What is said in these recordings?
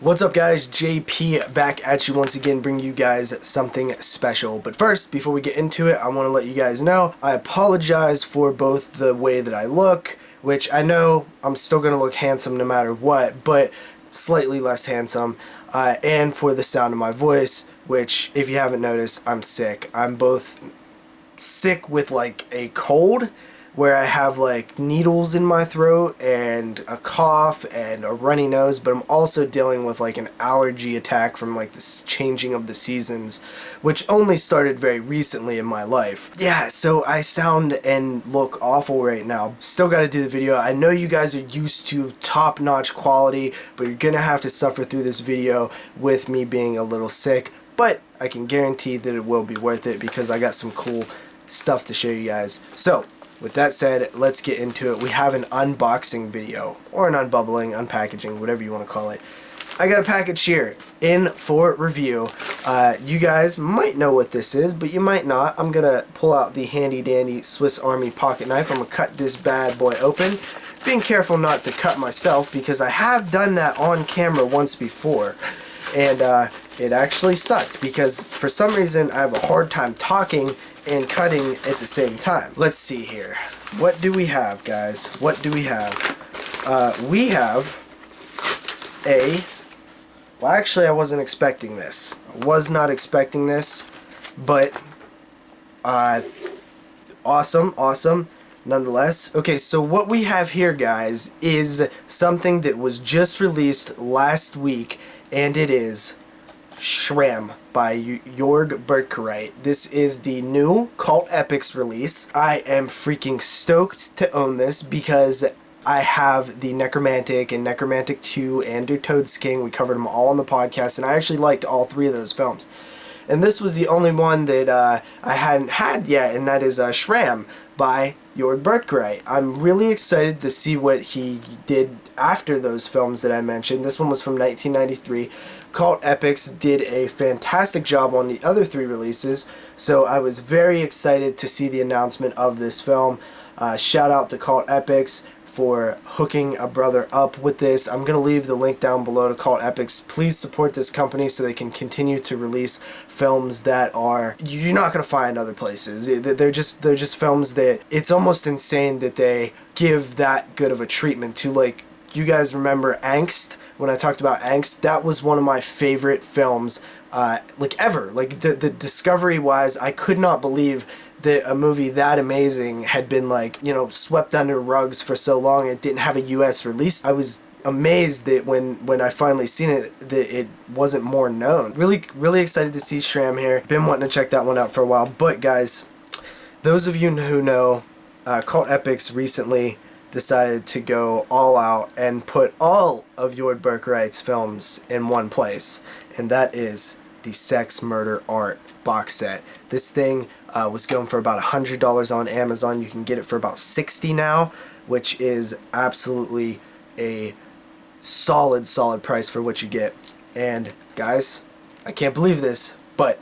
What's up guys, JP back at you once again, bringing you guys something special. But first, before we get into it, I want to let you guys know, I apologize for both the way that I look, which I know I'm still going to look handsome no matter what, but slightly less handsome, and for the sound of my voice, which if you haven't noticed, I'm sick. I'm both sick with like a cold, where I have like needles in my throat and a cough and a runny nose, but I'm also dealing with like an allergy attack from like this changing of the seasons, which only started very recently in my life. Yeah, so I sound and look awful right now. Still gotta do the video. I know you guys are used to top-notch quality, but you're gonna have to suffer through this video with me being a little sick, but I can guarantee that it will be worth it because I got some cool stuff to show you guys. So with that said, let's get into it. We have an unboxing video, or an unbubbling, unpackaging, whatever you want to call it. I got a package here in for review. You guys might know what this is, but you might not. I'm going to pull out the handy dandy Swiss Army pocket knife. I'm going to cut this bad boy open. Being careful not to cut myself, because I have done that on camera once before. And it actually sucked, because for some reason I have a hard time talking and cutting at the same time. Let's see here. What do we have, guys? What do we have? We have a... Well, actually, I wasn't expecting this. I was not expecting this, but awesome, nonetheless. Okay, so what we have here, guys, is something that was just released last week, and it is Schramm by Jorg Buttgereit. This is the new Cult Epics release. I am freaking stoked to own this because I have the Nekromantik and Nekromantik 2 and Todesking. We covered them all on the podcast, and I actually liked all three of those films. And this was the only one that I hadn't had yet, and that is Schramm by Jorg Buttgereit. I'm really excited to see what he did after those films that I mentioned. This one was from 1993. Cult Epics did a fantastic job on the other three releases, so I was very excited to see the announcement of this film. Shout out to Cult Epics for hooking a brother up with this. I'm going to leave the link down below to Cult Epics. Please support this company so they can continue to release films that are you're not going to find other places. They're just films that it's almost insane that they give that good of a treatment to. Like, you guys remember Angst? When I talked about Angst, that was one of my favorite films like ever. Like the discovery wise, I could not believe that a movie that amazing had been, like, you know, swept under rugs for so long. It didn't have a US release. I was amazed that when I finally seen it, that it wasn't more known. Really excited to see Schramm here. Been wanting to check that one out for a while. But guys, those of you who know, Cult Epics recently decided to go all out and put all of Jorg Buttgereit's films in one place, and that is the Sex, Murder, Art box set. This thing was going for about $100 on Amazon. You can get it for about $60 now, which is absolutely a solid price for what you get. And guys, I can't believe this, but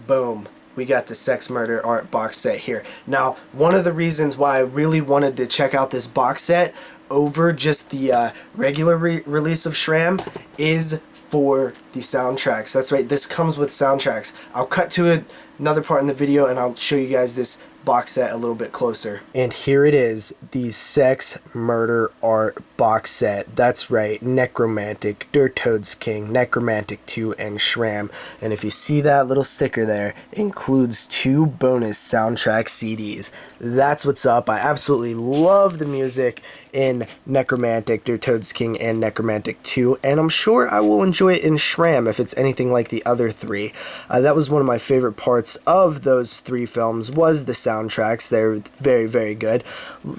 boom, we got the Sex, Murder, Art box set here. Now, one of the reasons why I really wanted to check out this box set over just the regular release of Schramm is for the soundtracks. That's right, this comes with soundtracks. I'll cut to another part in the video and I'll show you guys this box set a little bit closer. And here it is, the Sex, Murder, Art box set. That's right, Nekromantik, Todesking, Nekromantik 2, and Schramm. And if you see that little sticker there, includes 2 bonus soundtrack CDs. That's what's up. I absolutely love the music in Nekromantik, Todesking, and Nekromantik 2, and I'm sure I will enjoy it in Schramm if it's anything like the other three. That was one of my favorite parts of those three films, was the soundtracks. They're very good.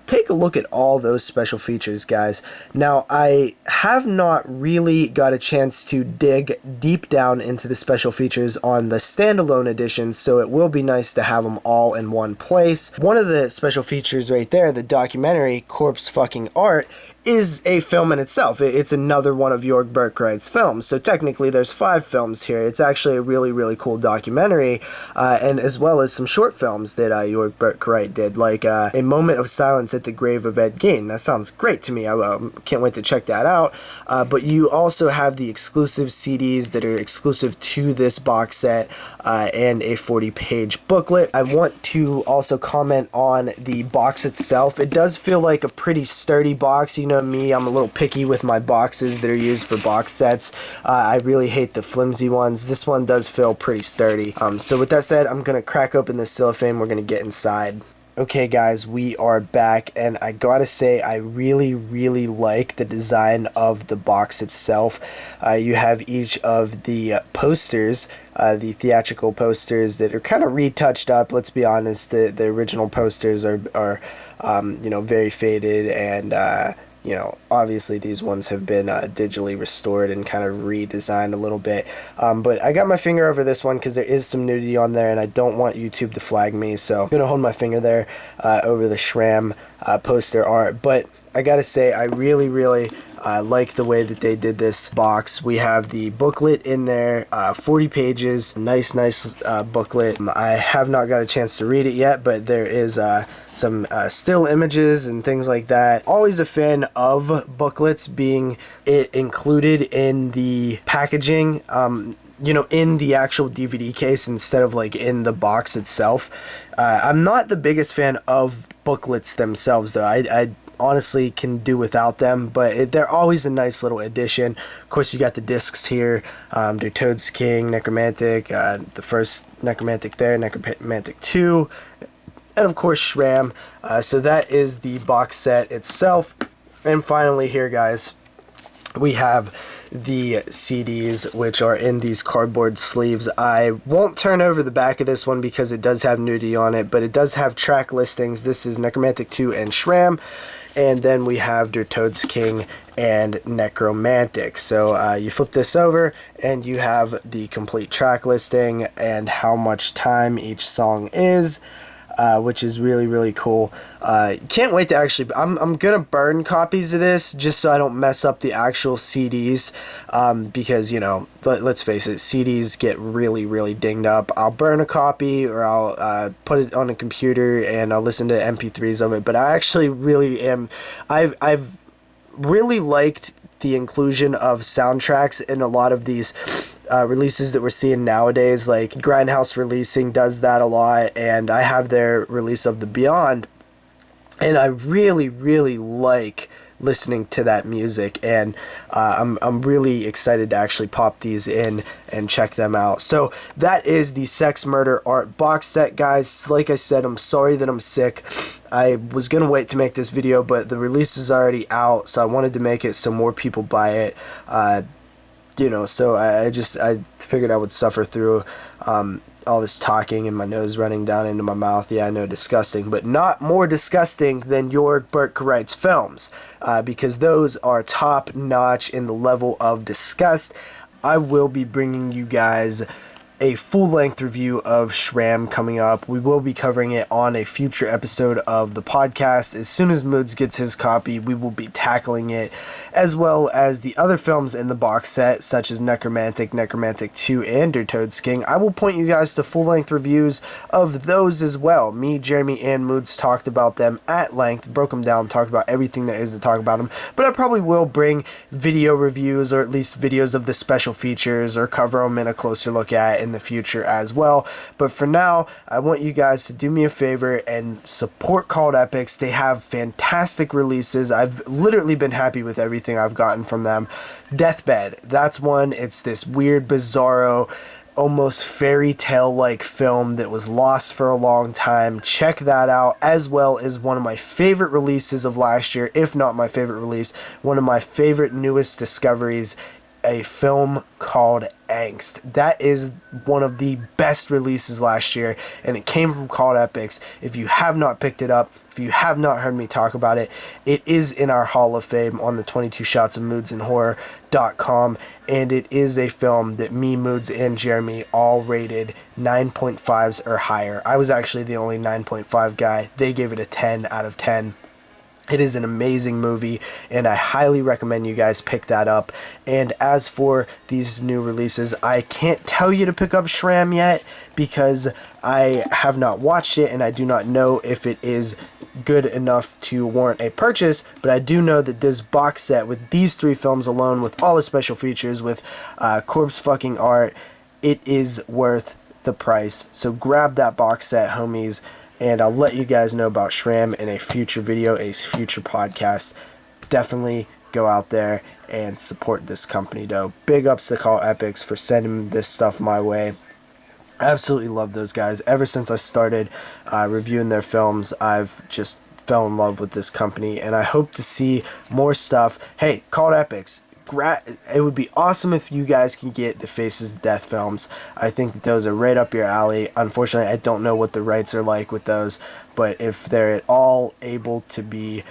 Take a look at all those special features, guys. Now, I have not really got a chance to dig deep down into the special features on the standalone editions, so it will be nice to have them all in one place. One of the special features right there, the documentary Corpse Fucking Art, is a film in itself. It's another one of Jorg Buttgereit's films. So technically there's 5 films here. It's actually a really, really cool documentary, and as well as some short films that Jorg Buttgereit did, like A Moment of Silence at the Grave of Ed Gein. That sounds great to me. I can't wait to check that out. But you also have the exclusive CDs that are exclusive to this box set, and a 40-page booklet. I want to also comment on the box itself. It does feel like a pretty sturdy box. You know me, I'm a little picky with my boxes that are used for box sets. I really hate the flimsy ones. This one does feel pretty sturdy. So with that said, I'm gonna crack open this cellophane. We're gonna get inside. Okay guys, we are back, and I gotta say I really, really like the design of the box itself. You have each of the posters, the theatrical posters that are kind of retouched up. Let's be honest, the original posters are you know, very faded, and you know, obviously these ones have been digitally restored and kind of redesigned a little bit. But I got my finger over this one because there is some nudity on there, and I don't want YouTube to flag me, so I'm going to hold my finger there over the Schramm poster art. But I gotta say, I really, really like the way that they did this box. We have the booklet in there, 40 pages, nice booklet. I have not got a chance to read it yet, but there is some still images and things like that. Always a fan of booklets being included in the packaging, you know, in the actual DVD case instead of like in the box itself. I'm not the biggest fan of booklets themselves, though. I honestly can do without them, but they're always a nice little addition. Of course, you got the discs here, Der Todesking, Nekromantik, the first Nekromantik there, Nekromantik 2, and of course Schramm. So that is the box set itself. And finally here, guys, we have the CDs, which are in these cardboard sleeves. I won't turn over the back of this one because it does have nudity on it, but it does have track listings. This is Nekromantik 2 and Schramm. And then we have Der Todesking and Nekromantik. So you flip this over and you have the complete track listing and how much time each song is, which is really, really cool. Can't wait to actually, I'm gonna burn copies of this just so I don't mess up the actual CDs, because, you know, let's face it, CDs get really, really dinged up. I'll burn a copy, or I'll put it on a computer and I'll listen to MP3s of it. But I actually really am, I've really liked the inclusion of soundtracks in a lot of these releases that we're seeing nowadays. Like Grindhouse Releasing does that a lot, and I have their release of The Beyond, and I really, really like listening to that music, and I'm really excited to actually pop these in and check them out. So that is the Sex Murder Art box set, guys. Like I said, I'm sorry that I'm sick. I was gonna wait to make this video, but the release is already out, so I wanted to make it so more people buy it. You know, so I figured I would suffer through all this talking and my nose running down into my mouth. Yeah, I know, disgusting, but not more disgusting than Jorg Buttgereit's films, because those are top notch in the level of disgust. I will be bringing you guys a full-length review of Schramm coming up. We will be covering it on a future episode of the podcast. As soon as Moods gets his copy, we will be tackling it, as well as the other films in the box set, such as Nekromantik, Nekromantik 2, and Der Todesking. I will point you guys to full-length reviews of those as well. Me, Jeremy, and Moods talked about them at length, broke them down, talked about everything there is to talk about them. But I probably will bring video reviews, or at least videos of the special features, or cover them in a closer look at in the future as well. But for now, I want you guys to do me a favor and support Called Epics. They have fantastic releases. I've literally been happy with everything I've gotten from them. Deathbed, that's one. It's this weird, bizarro, almost fairy tale like film that was lost for a long time. Check that out, as well as one of my favorite releases of last year, if not my favorite release, one of my favorite newest discoveries, a film called Angst. That is one of the best releases last year, and it came from Called Epics. If you have not picked it up, if you have not heard me talk about it, it is in our Hall of Fame on the 22 Shots of Moods and Horror.com, and it is a film that me, Moods, and Jeremy all rated 9.5s or higher. I was actually the only 9.5 guy. They gave it a 10 out of 10. It is an amazing movie, and I highly recommend you guys pick that up. And as for these new releases, I can't tell you to pick up Shram yet because I have not watched it, and I do not know if it is good enough to warrant a purchase. But I do know that this box set with these 3 films alone, with all the special features, with corpse fucking art, it is worth the price. So grab that box set, homies. And I'll let you guys know about Shram in a future video, a future podcast. Definitely go out there and support this company, though. Big ups to Cult Epics for sending this stuff my way. I absolutely love those guys. Ever since I started reviewing their films, I've just fell in love with this company. And I hope to see more stuff. Hey, Cult Epics. It would be awesome if you guys can get the Faces of Death films. I think that those are right up your alley. Unfortunately, I don't know what the rights are like with those, but if they're at all able to be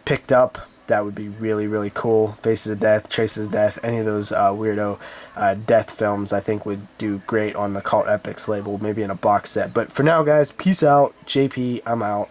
picked up, that would be really, really cool. Faces of Death, Traces of Death, any of those weirdo death films I think would do great on the Cult Epics label, maybe in a box set. But for now, guys, peace out. JP, I'm out.